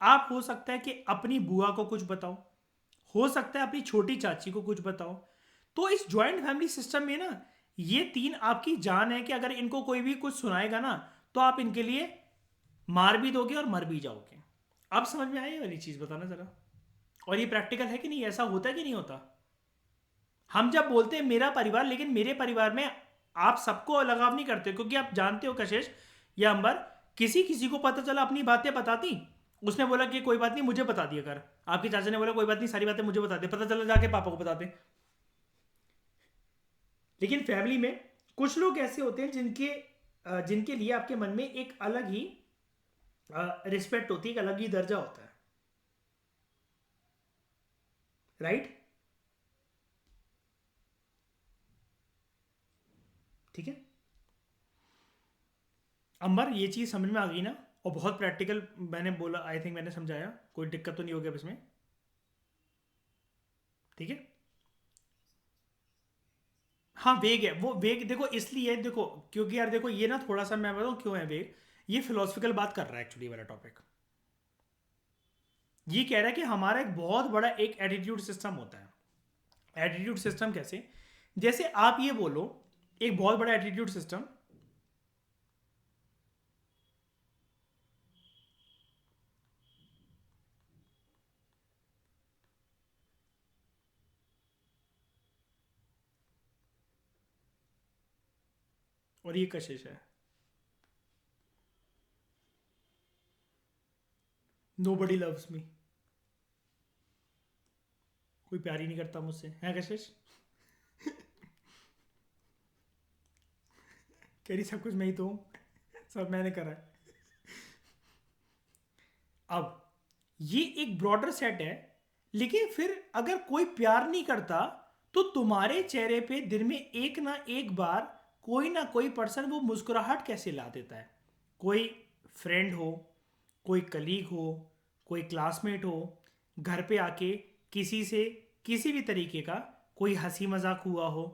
आप हो सकता है कि अपनी बुआ को कुछ बताओ, हो सकता है अपनी छोटी चाची को कुछ बताओ। तो इस जॉइंट फैमिली सिस्टम में ना, ये तीन आपकी जान है कि अगर इनको कोई भी कुछ सुनाएगा ना, तो आप इनके लिए मार भी दोगे और मर भी जाओगे। अब समझ में आई ये वाली चीज, बताना जरा। और ये प्रैक्टिकल है कि नहीं, ऐसा होता है कि नहीं होता। हम जब बोलते हैं मेरा परिवार, लेकिन मेरे परिवार में आप सबको लगाव नहीं करते, क्योंकि आप जानते हो कशिश या अंबर, किसी किसी को पता चला अपनी बातें बताती, उसने बोला कि कोई बात नहीं मुझे बता दिया कर, आपके चाचा ने बोला कोई बात नहीं सारी बातें मुझे बता दे, पता चला जाके पापा को बताते। लेकिन फैमिली में कुछ लोग ऐसे होते हैं जिनके लिए आपके मन में एक अलग ही रिस्पेक्ट होती है, एक अलग ही दर्जा होता है, राइट। ठीक है अंबर, ये चीज समझ में आ गई ना, और बहुत प्रैक्टिकल मैंने बोला, आई थिंक मैंने समझाया, कोई दिक्कत तो नहीं हो गया इसमें। ठीक है। हाँ वेग है, वो वेग देखो इसलिए, देखो क्योंकि यार देखो ये ना थोड़ा सा मैं बताऊँ क्यों है वेग, ये फिलोसफिकल बात कर रहा है एक्चुअली वाला टॉपिक। ये कह रहा है कि हमारा एक बहुत बड़ा एक एटीट्यूड सिस्टम होता है। एटीट्यूड सिस्टम कैसे, जैसे आप ये बोलो, एक बहुत बड़ा एटीट्यूड सिस्टम, और ये कशिश है, नो बडी लव्स मी, कोई प्यार ही नहीं करता मुझसे, है कशिश। कह रही सब कुछ मैं ही तो हूँ, सब मैंने करा है। अब ये एक ब्रॉडर सेट है, लेकिन फिर अगर कोई प्यार नहीं करता, तो तुम्हारे चेहरे पे दिन में एक ना एक बार कोई ना कोई पर्सन वो मुस्कुराहट कैसे ला देता है। कोई फ्रेंड हो, कोई कलीग हो, कोई क्लासमेट हो, घर पे आके किसी से किसी भी तरीके का कोई हंसी मजाक हुआ हो,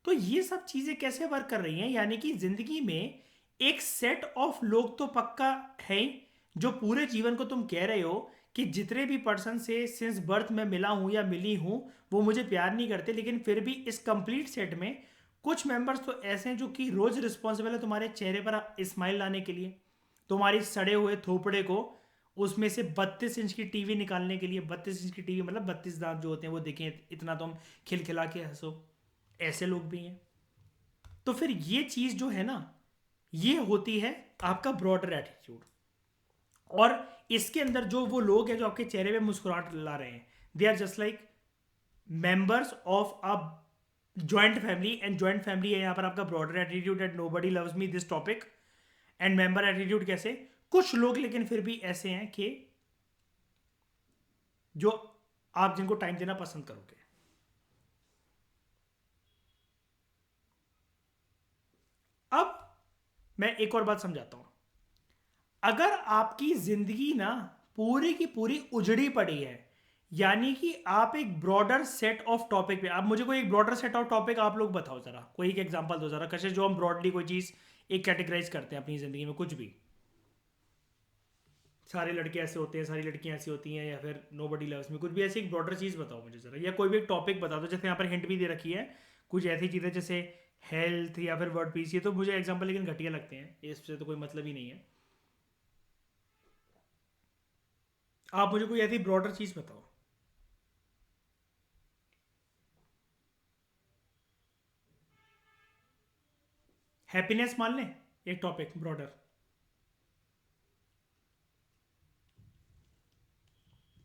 तो ये सब चीज़ें कैसे वर्क कर रही हैं, यानी कि ज़िंदगी में एक सेट ऑफ लोग तो पक्का है ही, जो पूरे जीवन को तुम कह रहे हो कि जितने भी पर्सन से सिंस बर्थ में मिला हूं या मिली हूं, वो मुझे प्यार नहीं करते, लेकिन फिर भी इस कंप्लीट सेट में कुछ मेंबर्स तो ऐसे हैं जो कि रोज रिस्पॉन्सिबल है तुम्हारे चेहरे पर स्माइल लाने के लिए, तुम्हारी सड़े हुए थोपड़े को उसमें से 32 इंच की टीवी निकालने के लिए। 32 इंच की टीवी मतलब 32 दांत जो होते हैं वो देखें, इतना तुम खिलखिला के हंसो, ऐसे लोग भी हैं। तो फिर ये चीज जो है ना, ये होती है आपका ब्रॉडर एटीट्यूड। और इसके अंदर जो वो लोग हैं जो आपके चेहरे पे मुस्कुराहट ला रहे हैं, they are just like members of a joint family. And joint family है यहाँ पर आपका broader attitude and nobody loves me this topic. And member attitude कैसे, कुछ लोग लेकिन फिर भी ऐसे हैं कि जो आप जिनको टाइम देना पसंद करोगे। अब मैं एक और बात समझाता हूं। अगर आपकी जिंदगी ना पूरी की पूरी उजड़ी पड़ी है, यानी कि आप एक ब्रॉडर सेट ऑफ टॉपिक पे, आप मुझे कोई एक ब्रॉडर सेट ऑफ टॉपिक आप लोग बताओ जरा, कोई एक एग्जांपल दो जरा कैसे, जो हम ब्रॉडली कोई चीज़ एक कैटेगराइज करते हैं अपनी ज़िंदगी में कुछ भी। सारे लड़के ऐसे होते हैं, सारी लड़कियां ऐसी होती हैं, या फिर नो बडी लव्स में, कुछ भी ऐसी एक ब्रॉडर चीज़ बताओ मुझे जरा, या कोई भी एक टॉपिक बता दो। जैसे यहाँ पर हिंट भी दे रखी है कुछ ऐसी चीज़ें जैसे हेल्थ या फिर वर्ड पीस, ये तो मुझे एग्जाम्पल लेकिन घटिया लगते हैं, इससे तो कोई मतलब ही नहीं है। आप मुझे कोई ऐसी ब्रॉडर चीज़ बताओ। हैप्पीनेस मान लें एक टॉपिक ब्रॉडर।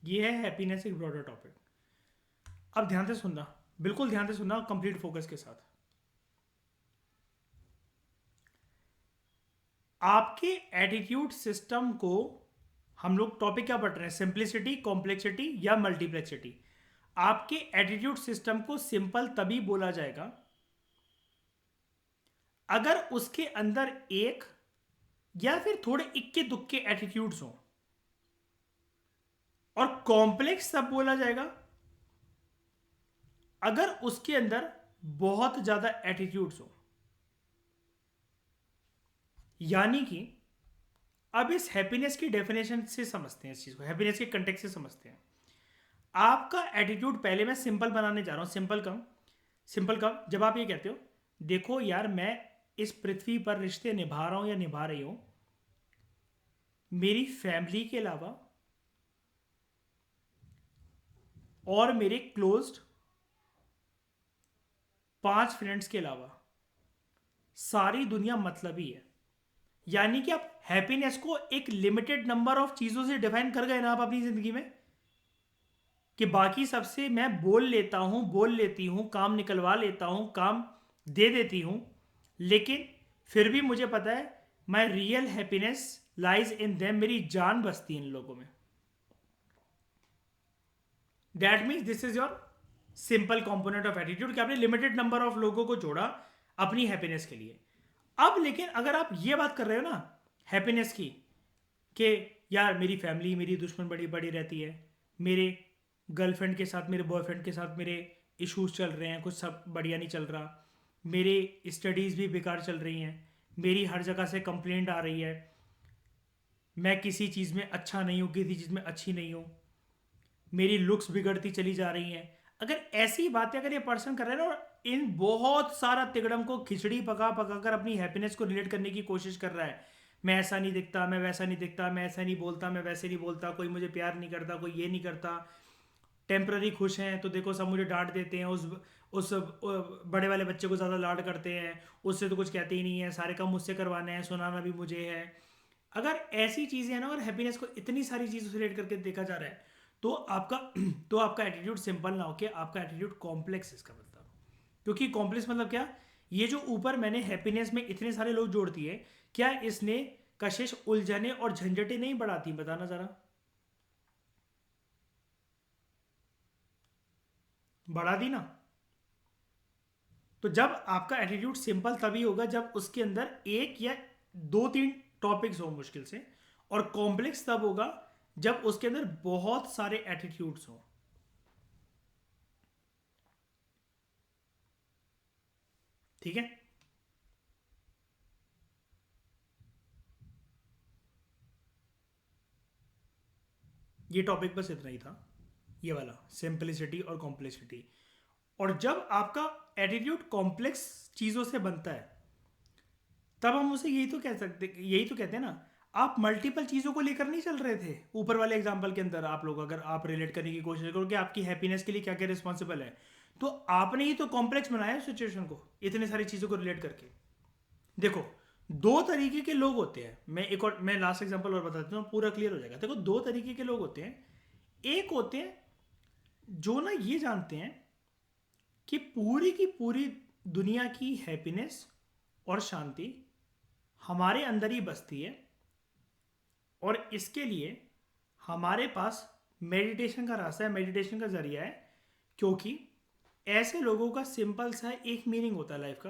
ये है हैप्पीनेस एक ब्रॉडर टॉपिक। अब ध्यान से सुनना, बिल्कुल ध्यान से सुनना, कंप्लीट फोकस के साथ। आपके एटीट्यूड सिस्टम को, हम लोग टॉपिक क्या पढ़ रहे हैं, सिंप्लिसिटी, कॉम्प्लेक्सिटी या मल्टीप्लेक्सिटी। आपके एटीट्यूड सिस्टम को सिंपल तभी बोला जाएगा अगर उसके अंदर एक या फिर थोड़े इक्के दुक्के एटीट्यूड्स हों, और कॉम्प्लेक्स तब बोला जाएगा अगर उसके अंदर बहुत ज्यादा एटीट्यूड्स हो। यानी कि अब इस हैप्पीनेस की डेफिनेशन से समझते हैं, इस चीज को हैप्पीनेस के कंटेक्स्ट से समझते हैं। आपका एटीट्यूड, पहले मैं सिंपल बनाने जा रहा हूं, सिंपल कम। सिंपल कब, जब आप ये कहते हो देखो यार मैं इस पृथ्वी पर रिश्ते निभा रहा हूं या निभा रही हूं मेरी फैमिली के अलावा और मेरे क्लोज्ड 5 फ्रेंड्स के अलावा सारी दुनिया मतलबी है। यानी कि आप हैप्पीनेस को एक लिमिटेड नंबर ऑफ चीजों से डिफाइन कर गए ना आप अपनी जिंदगी में, कि बाकी सबसे मैं बोल लेता हूं, बोल लेती हूं, काम निकलवा लेता हूं, काम दे देती हूं, लेकिन फिर भी मुझे पता है my real happiness lies in them, मेरी जान बसती है इन लोगों में। That means this is your simple component of attitude, कि आपने लिमिटेड नंबर ऑफ लोगों को जोड़ा अपनी हैप्पीनेस के लिए। अब लेकिन अगर आप ये बात कर रहे हो ना हैप्पीनेस की, कि यार मेरी फैमिली मेरी दुश्मन बड़ी बड़ी रहती है, मेरे गर्लफ्रेंड के साथ मेरे बॉयफ्रेंड के साथ मेरे इश्यूज चल रहे हैं, कुछ सब बढ़िया नहीं चल रहा, मेरे स्टडीज़ भी बेकार चल रही हैं, मेरी हर जगह से कंप्लेंट आ रही है, मैं किसी चीज़ में अच्छा नहीं हूँ, किसी चीज़ में अच्छी नहीं हूँ, मेरी लुक्स बिगड़ती चली जा रही हैं। अगर ऐसी बातें अगर ये पर्सन कर रहे हैं ना, और इन बहुत सारा तिगड़म को खिचड़ी पका पका कर अपनी हैप्पीनेस को रिलेट करने की कोशिश कर रहा है, मैं ऐसा नहीं दिखता, मैं वैसा नहीं दिखता, मैं ऐसा नहीं बोलता, मैं वैसे नहीं बोलता, कोई मुझे प्यार नहीं करता, कोई ये नहीं करता, टेम्प्ररी खुश हैं तो देखो सब मुझे डांट देते हैं, उस बड़े वाले बच्चे को ज़्यादा लाड करते हैं, उससे तो कुछ कहते ही नहीं है, सारे काम मुझसे करवाने हैं, सुनाना भी मुझे है। अगर ऐसी चीज़ें हैं ना, और हैप्पीनेस को इतनी सारी चीज़ों से रिलेट करके देखा जा रहा है, तो आपका तो आपका एटीट्यूड सिंपल ना हो के आपका एटीट्यूड कॉम्प्लेक्स, इसका मतलब। क्योंकि कॉम्प्लेक्स मतलब क्या, ये जो ऊपर मैंने हैप्पीनेस में इतने सारे लोग जोड़ दिए, क्या इसने कशिश, उलझने और झंझटें नहीं बढ़ाती, बताना जरा, बढ़ा दी ना। तो जब आपका एटीट्यूड सिंपल तभी होगा जब उसके अंदर एक या दो तीन टॉपिक्स हो मुश्किल से, और कॉम्प्लेक्स तब होगा जब उसके अंदर बहुत सारे एटीट्यूड्स हो। ठीक है, ये टॉपिक बस इतना ही था, ये वाला सिंपलिसिटी और कॉम्प्लेक्सिटी। और जब आपका एटीट्यूड कॉम्प्लेक्स चीज़ों से बनता है, तब हम उसे यही तो कह सकते, यही तो कहते हैं ना, आप मल्टीपल चीज़ों को लेकर नहीं चल रहे थे। ऊपर वाले एग्जाम्पल के अंदर आप लोग, अगर आप रिलेट करने की कोशिश करो कि आपकी हैप्पीनेस के लिए क्या क्या रिस्पॉन्सिबल है, तो आपने ही तो कॉम्प्लेक्स बनाया सिचुएशन को इतने सारी चीज़ों को रिलेट करके। देखो, दो तरीके के लोग होते हैं, मैं लास्ट एग्जांपल और बता देता हूँ, पूरा क्लियर हो जाएगा। देखो, दो तरीके के लोग होते हैं। एक होते हैं जो ना ये जानते हैं कि पूरी की पूरी दुनिया की हैप्पीनेस और शांति हमारे अंदर ही बसती है, और इसके लिए हमारे पास मेडिटेशन का रास्ता है, मेडिटेशन का जरिया है। क्योंकि ऐसे लोगों का सिंपल सा एक मीनिंग होता है लाइफ का,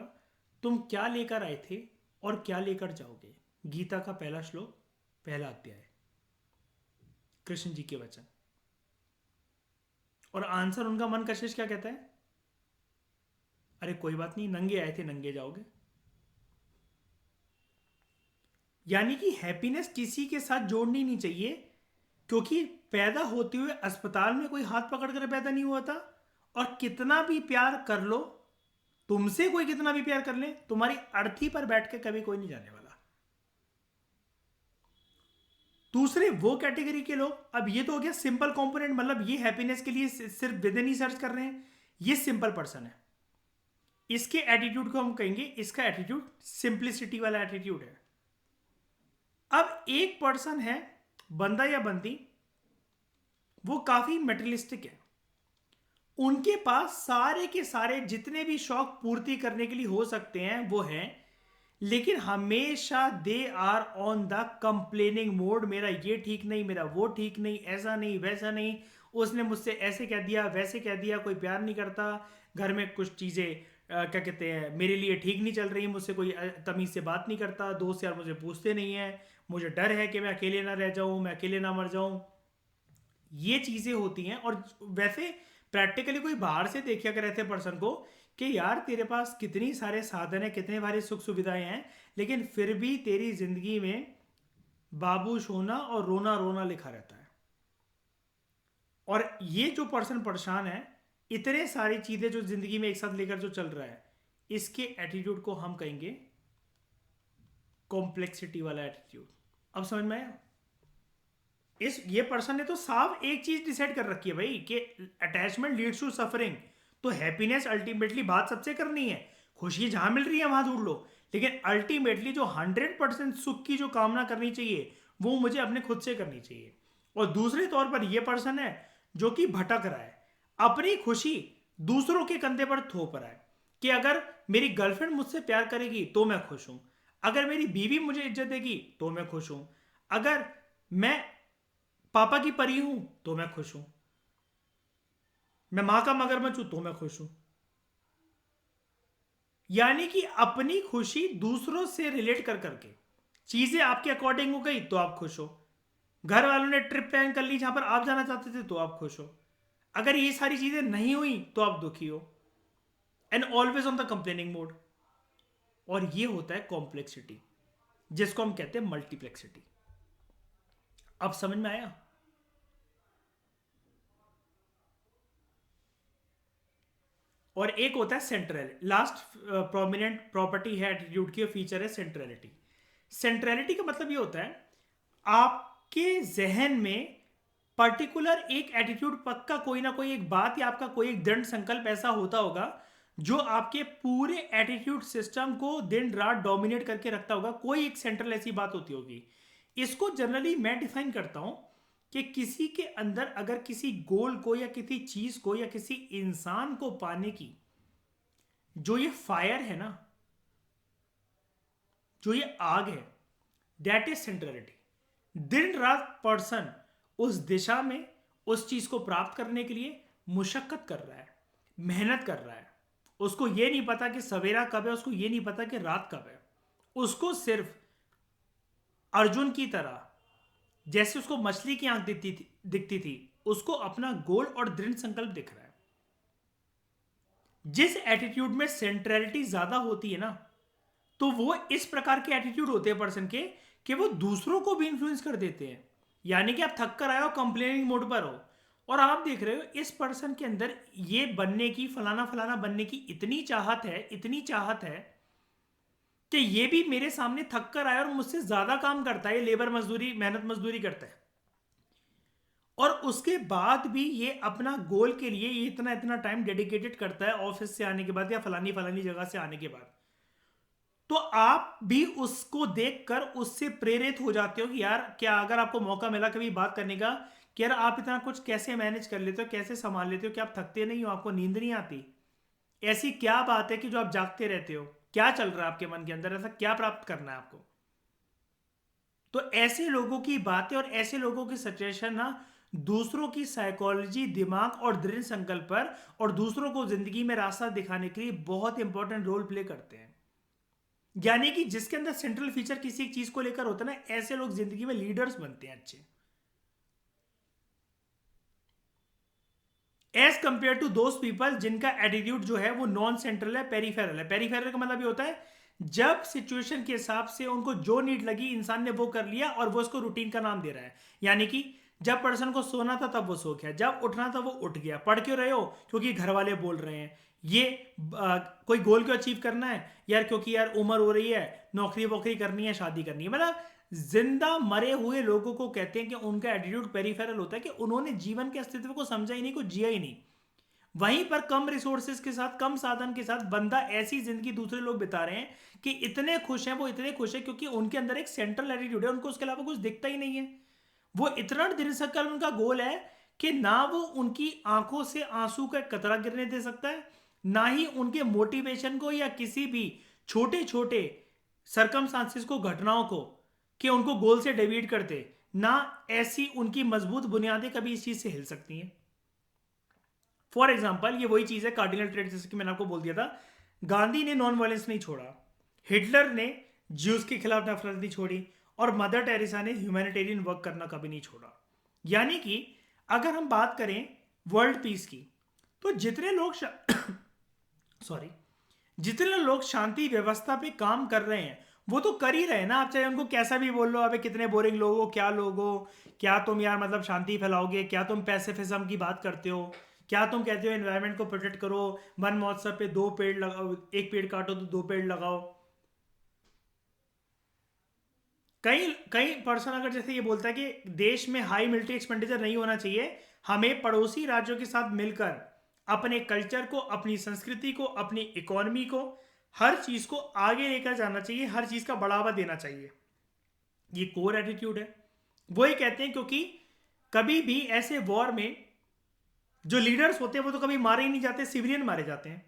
तुम क्या लेकर आए थे और क्या लेकर जाओगे। गीता का पहला श्लोक, पहला अध्याय, कृष्ण जी के वचन। और आंसर उनका मन कशिश क्या कहता है? अरे कोई बात नहीं, नंगे आए थे नंगे जाओगे। यानी कि हैप्पीनेस किसी के साथ जोड़नी नहीं चाहिए, क्योंकि पैदा होते हुए अस्पताल में कोई हाथ पकड़ कर पैदा नहीं हुआ था। और कितना भी प्यार कर लो, तुमसे कोई कितना भी प्यार कर ले, तुम्हारी अर्थी पर बैठ के कभी कोई नहीं जाने वाला। दूसरे वो कैटेगरी के लोग, अब ये तो हो गया सिंपल कंपोनेंट, मतलब ये हैप्पीनेस के लिए सिर्फ विद इन ही सर्च कर रहे हैं, ये सिंपल पर्सन है। इसके एटीट्यूड को हम कहेंगे, इसका एटीट्यूड सिंप्लिसिटी वाला एटीट्यूड है। अब एक पर्सन है, बंदा या बंदी, वो काफी मेटेरियलिस्टिक है। उनके पास सारे के सारे जितने भी शौक पूर्ति करने के लिए हो सकते हैं वो हैं, लेकिन हमेशा they are on the complaining mode. मेरा ये ठीक नहीं, मेरा वो ठीक नहीं, ऐसा नहीं वैसा नहीं, उसने मुझसे ऐसे कह दिया वैसे कह दिया, कोई प्यार नहीं करता, घर में कुछ चीज़ें क्या कहते हैं मेरे लिए ठीक नहीं चल रही, मुझसे कोई तमीज़ से बात नहीं करता, दोस्त यार मुझे पूछते नहीं है, मुझे डर है कि मैं अकेले ना रह जाऊं, मैं अकेले ना मर जाऊं। ये चीज़ें होती हैं। और वैसे प्रैक्टिकली कोई बाहर से देखा कर ऐसे पर्सन को कि यार तेरे पास कितनी सारे साधन है, कितने सारे सुख सुविधाएं हैं, लेकिन फिर भी तेरी जिंदगी में बाबू सोना और रोना रोना लिखा रहता है। और ये जो पर्सन परेशान है, इतने सारी चीजें जो जिंदगी में एक साथ लेकर जो चल रहा है, इसके एटीट्यूड को हम कहेंगे कॉम्प्लेक्सिटी वाला एटीट्यूड। अब समझ में आया? ये पर्सन ने तो साफ एक चीज डिसाइड कर रखी है भाई कि अटैचमेंट लीड्स टू सफरिंग। तो हैप्पीनेस अल्टीमेटली बात सबसे करनी है, खुशी जहां मिल रही है वहां ढूंढ लो, लेकिन अल्टीमेटली जो 100% सुख की जो कामना करनी चाहिए वो मुझे अपने खुद से करनी चाहिए। और दूसरे तौर पर यह पर्सन है जो कि भटक रहा है, अपनी खुशी दूसरों के कंधे पर थोप रहा है कि अगर मेरी गर्लफ्रेंड मुझसे प्यार करेगी तो मैं खुश हूं, अगर मेरी बीवी मुझे इज्जत देगी तो मैं खुश हूं, अगर मैं पापा की परी हूं तो मैं खुश हूं, मैं मां का मगरमच्छ हूं तो मैं खुश हूं। यानी कि अपनी खुशी दूसरों से रिलेट कर करके चीजें आपके अकॉर्डिंग हो गई तो आप खुश हो, घर वालों ने ट्रिप प्लान कर ली जहां पर आप जाना चाहते थे तो आप खुश हो, अगर ये सारी चीजें नहीं हुई तो आप दुखी हो, and always on the complaining mode. और ये होता है कॉम्प्लेक्सिटी, जिसको हम कहते हैं मल्टीप्लेक्सिटी। अब समझ में आया? और एक होता है सेंट्रल, लास्ट प्रोमिनेंट प्रॉपर्टी है एटीट्यूड की, फीचर है सेंट्रलिटी। सेंट्रलिटी का मतलब ये होता है आपके जहन में पर्टिकुलर एक एटीट्यूड, पक्का कोई ना कोई एक बात या आपका कोई एक दृढ़ संकल्प ऐसा होता होगा जो आपके पूरे एटीट्यूड सिस्टम को दिन रात डोमिनेट करके रखता होगा। कोई एक सेंट्रल ऐसी बात होती होगी। इसको जनरली मैं डिफाइन करता हूं कि किसी के अंदर अगर किसी गोल को या किसी चीज को या किसी इंसान को पाने की जो ये फायर है ना, जो ये आग है, दैट इज सेंट्रलिटी। दिन रात पर्सन उस दिशा में उस चीज को प्राप्त करने के लिए मुशक्कत कर रहा है, मेहनत कर रहा है। उसको ये नहीं पता कि सवेरा कब है, उसको ये नहीं पता कि रात कब है। उसको सिर्फ अर्जुन की तरह, जैसे उसको मछली की आंख दिखती थी, उसको अपना गोल और दृढ़ संकल्प दिख रहा है। जिस एटीट्यूड में सेंट्रलिटी ज्यादा होती है ना, तो वो इस प्रकार के एटीट्यूड होते हैं पर्सन के कि वो दूसरों को भी इंफ्लुएंस कर देते हैं। यानी कि आप थक कर आए हो, कंप्लेनिंग मोड पर हो, और आप देख रहे हो इस पर्सन के अंदर ये बनने की, फलाना फलाना बनने की इतनी चाहत है, इतनी चाहत है कि ये भी मेरे सामने थक कर आया और मुझसे ज्यादा काम करता है, लेबर मजदूरी, मेहनत मजदूरी करता है, और उसके बाद भी ये अपना गोल के लिए ये इतना इतना टाइम डेडिकेटेड करता है ऑफिस से आने के बाद या फलानी फलानी जगह से आने के बाद। तो आप भी उसको देखकर उससे प्रेरित हो जाते हो कि यार क्या अगर आपको मौका मिला कभी बात करने का कि यार आप इतना कुछ कैसे मैनेज कर लेते हो, कैसे संभाल लेते हो, कि आप थकते नहीं हो, आपको नींद नहीं आती, ऐसी क्या बात है कि जो आप जागते रहते हो, क्या चल रहा है आपके मन के अंदर, ऐसा क्या प्राप्त करना है आपको। तो ऐसे लोगों की बातें और ऐसे लोगों की सिचुएशन ना दूसरों की साइकोलॉजी, दिमाग और दृढ़ संकल्प पर और दूसरों को जिंदगी में रास्ता दिखाने के लिए बहुत इंपॉर्टेंट रोल प्ले करते हैं। यानी कि जिसके अंदर सेंट्रल फीचर किसी एक चीज को लेकर होता है ना, ऐसे लोग जिंदगी में लीडर्स बनते हैं अच्छे। As compare to those people जिनका एटीट्यूड जो है वो नॉन सेंट्रल है, पेरीफेरल है। पेरीफेरल का मतलब ये होता है जब सिचुएशन के हिसाब से उनको जो नीड लगी इंसान ने वो कर लिया और वो उसको रूटीन का नाम दे रहा है। यानी कि जब पर्सन को सोना था तब वो सो गया, जब उठना था वो उठ गया। पढ़ क्यों रहे हो? क्योंकि घर वाले बोल रहे हैं। ये कोई गोल क्यों अचीव करना है? यार क्योंकि यार उम्र हो रही है, नौकरी वोकरी करनी है, शादी करनी है। मतलब जिंदा मरे हुए लोगों को कहते हैं कि उनका एटीट्यूड पेरीफेरल होता है, कि उन्होंने जीवन के अस्तित्व को समझा ही नहीं, को जिया ही नहीं। वहीं पर कम रिसोर्सेज के साथ, कम साधन के साथ बंदा ऐसी जिंदगी दूसरे लोग बिता रहे हैं कि इतने खुश हैं, वो इतने खुश है क्योंकि उनके अंदर एक सेंट्रल एटीट्यूड है, उनको उसके अलावा कुछ दिखता ही नहीं है। वो इतना दृढ़ उनका गोल है कि ना वो उनकी आंखों से आंसू का कतरा गिरने दे सकता है, ना ही उनके मोटिवेशन को या किसी भी छोटे छोटे सरकमस्टांसेस को, घटनाओं को, कि उनको गोल से डेविएट करते ना। ऐसी उनकी मजबूत बुनियादें कभी इस चीज से हिल सकती हैं। फॉर एग्जाम्पल ये वही चीज है कार्डिनल ट्रेट, जैसे कि मैंने आपको बोल दिया था। गांधी ने नॉन वायलेंस नहीं छोड़ा, हिटलर ने ज्यूस के खिलाफ नफरत नहीं छोड़ी, और मदर टेरेसा ने ह्यूमैनिटेरियन वर्क करना कभी नहीं छोड़ा। यानी कि अगर हम बात करें वर्ल्ड पीस की, तो जितने लोग सॉरी जितने लोग शांति व्यवस्था पे काम कर रहे हैं वो तो कर ही रहे हैं ना। आप चाहे उनको कैसा भी बोल लो, अबे कितने बोरिंग लोग हो, क्या लोग हो, क्या तुम यार मतलब शांति फैलाओगे, क्या तुम पैसिफिज्म की बात करते हो, क्या तुम कहते हो एनवायरनमेंट को प्रोटेक्ट करो, वन महोत्सव पे 2 पेड़ लगाओ, 1 पेड़ काटो तो 2 पेड़ लगाओ। कई कई पर्सन अगर जैसे ये बोलता है कि देश में हाई मिलिट्री एक्सपेंडिचर नहीं होना चाहिए, हमें पड़ोसी राज्यों के साथ मिलकर अपने कल्चर को, अपनी संस्कृति को, अपनी इकोनॉमी को, हर चीज को आगे लेकर जाना चाहिए, हर चीज का बढ़ावा देना चाहिए। ये कोर एटीट्यूड है। वो ये कहते हैं क्योंकि कभी भी ऐसे वॉर में जो लीडर्स होते हैं वो तो कभी मारे ही नहीं जाते, सिविलियन मारे जाते हैं।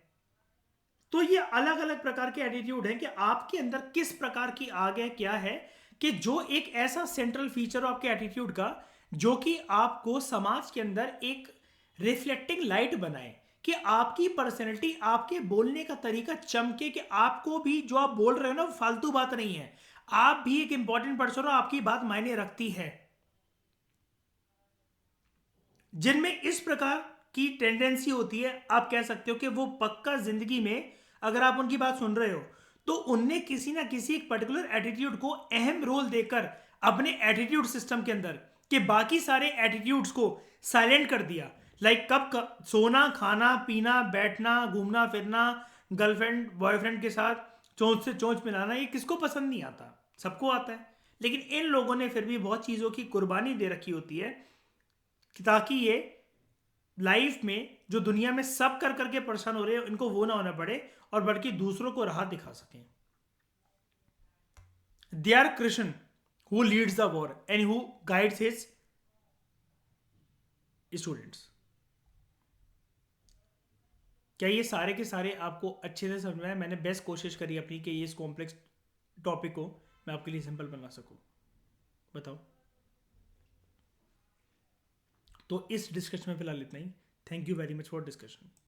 तो ये अलग अलग प्रकार के एटीट्यूड है कि आपके अंदर किस प्रकार की आग है, क्या है, कि जो एक ऐसा सेंट्रल फीचर हो आपके एटीट्यूड का जो कि आपको समाज के अंदर एक रिफ्लेक्टिंग लाइट बनाए, कि आपकी पर्सनैलिटी, आपके बोलने का तरीका चमके, कि आपको भी जो आप बोल रहे हो ना वो फालतू बात नहीं है, आप भी एक इंपॉर्टेंट पर्सन हो, आपकी बात मायने रखती है। जिनमें इस प्रकार की टेंडेंसी होती है, आप कह सकते हो कि वो पक्का जिंदगी में अगर आप उनकी बात सुन रहे हो तो उनने किसी ना किसी एक पर्टिकुलर एटीट्यूड को अहम रोल देकर अपने एटीट्यूड सिस्टम के अंदर के बाकी सारे एटीट्यूड्स को साइलेंट कर दिया। लाइक सोना, खाना, पीना, बैठना, घूमना फिरना, गर्लफ्रेंड बॉयफ्रेंड के साथ चोंच से चोंच मिलाना, ये किसको पसंद नहीं आता? सबको आता है। लेकिन इन लोगों ने फिर भी बहुत चीज़ों की कुर्बानी दे रखी होती है ताकि ये लाइफ में जो दुनिया में सब कर करके परेशान हो रहे हैं इनको वो ना होना पड़े, और बल्कि दूसरों को राह दिखा सकें। They are Krishna who leads the war and who guides his students. क्या ये सारे के सारे आपको अच्छे से समझ में आए? मैंने बेस्ट कोशिश करी अपनी कि ये इस कॉम्प्लेक्स टॉपिक को मैं आपके लिए सिंपल बना सकूं। बताओ। तो इस डिस्कशन में फिलहाल इतना ही। Thank you very much for discussion.